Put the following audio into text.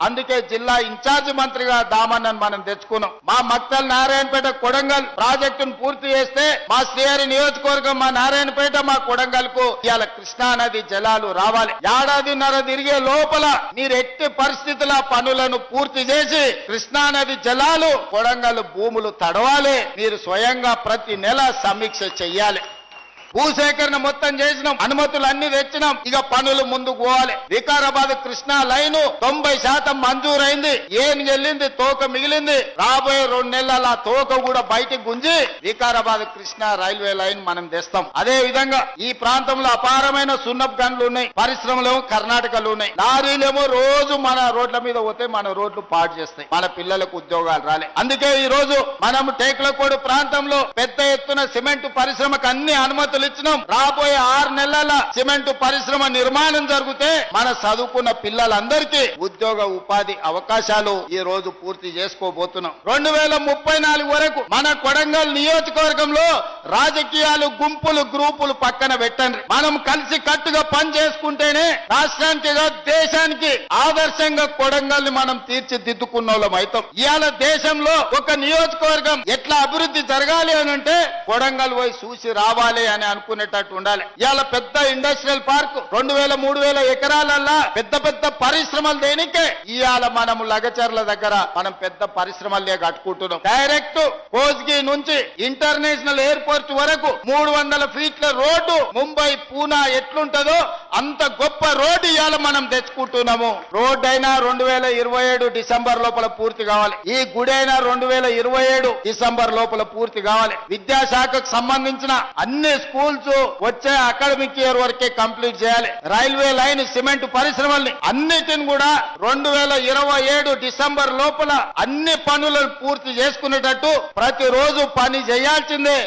అందుకే జిల్లా ఇన్ఛార్జ్ మంత్రిగా దామన్నను మనం తెచ్చుకున్నాం. మా మక్తల్ నారాయణపేట కొడంగల్ ప్రాజెక్టును పూర్తి చేస్తే మా శ్రీహరి నియోజకవర్గం మా నారాయణపేట మా కొడంగల్ కు ఇవాళ కృష్ణా నది జలాలు రావాలి. ఏడాదిన్నర తిరిగే లోపల మీరు ఎట్టి పరిస్థితుల పనులను పూర్తి చేసి కృష్ణా నది జలాలు కొడంగల్ భూములు తడవాలి. మీరు స్వయంగా ప్రతి నెల సమీక్ష చెయ్యాలి. భూసేకరణ మొత్తం చేసినాం, అనుమతులు అన్ని తెచ్చినాం. ఇక పనులు ముందుకు పోవాలి. వికారాబాద్ కృష్ణా లైన్ 90% మంజూరైంది. ఏం వెళ్ళింది, తోక మిగిలింది. రాబోయే 2 నెలల తోక కూడా బయటికి గుంజి వికారాబాద్ కృష్ణా రైల్వే లైన్ మనం తెస్తాం. అదే విధంగా ఈ ప్రాంతంలో అపారమైన సున్నపు గన్లు ఉన్నాయి, పరిశ్రమలు కర్ణాటకలో ఉన్నాయి. లారీలేమో రోజు మన రోడ్ల మీద పోతే మన రోడ్లు పాడు చేస్తాయి, మన పిల్లలకు ఉద్యోగాలు రాలే. అందుకే ఈ రోజు మనం టేకులకోడు ప్రాంతంలో పెద్ద ఎత్తున సిమెంట్ పరిశ్రమకు అన్ని అనుమతులు ఇచ్చినాం. రాబోయే 6 నెలల సిమెంట్ పరిశ్రమ నిర్మాణం జరిగితే మన చదువుకున్న పిల్లలందరికీ ఉద్యోగ ఉపాధి అవకాశాలు ఈ రోజు పూర్తి చేసుకోబోతున్నాం. 2034 వరకు మన కొడంగల్ నియోజకవర్గంలో రాజకీయాలు, గుంపులు, గ్రూపులు పక్కన పెట్టండి. మనం కలిసి కట్టుగా పని చేసుకుంటేనే రాష్ట్రానికి, దేశానికి ఆదర్శంగా కొడంగల్ ని మనం తీర్చిదిద్దుకున్న వాళ్ళం అవుతాం. ఇవాళ దేశంలో ఒక నియోజకవర్గం ఎట్లా అభివృద్ధి జరగాలి అని అంటే కొడంగల్ పోయి చూసి రావాలి అని అనుకునేటట్టు ఉండాలి. ఇవాళ పెద్ద ఇండస్ట్రియల్ పార్క్ 2000-3000 ఎకరాలల్లా పెద్ద పెద్ద పరిశ్రమలు దేనికే ఇవాళ మనం లగచర్ల దగ్గర మనం పెద్ద పరిశ్రమలే కట్టుకుంటున్నాం. డైరెక్ట్ కోస్గి నుంచి ఇంటర్నేషనల్ ఎయిర్పోర్ట్ వరకు 300 ఫీట్ల రోడ్డు ముంబై, పూనా ఎట్లుంటదో అంత గొప్ప రోడ్డు ఇవాళ మనం తెచ్చుకుంటున్నాము. రోడ్డు అయినా 2027 డిసెంబర్ లోపల పూర్తి కావాలి. ఈ గుడి అయినా 2027 డిసెంబర్ లోపల పూర్తి కావాలి. విద్యాశాఖకు సంబంధించిన అన్ని స్కూల్స్ వచ్చే అకాడమిక్ ఇయర్ వరకే కంప్లీట్ చేయాలి. రైల్వే లైన్, సిమెంట్ పరిశ్రమల్ని అన్నిటిని కూడా 2027 డిసెంబర్ లోపల అన్ని పనులను పూర్తి చేసుకునేటట్టు ప్రతిరోజు పని చేయాల్సిందే.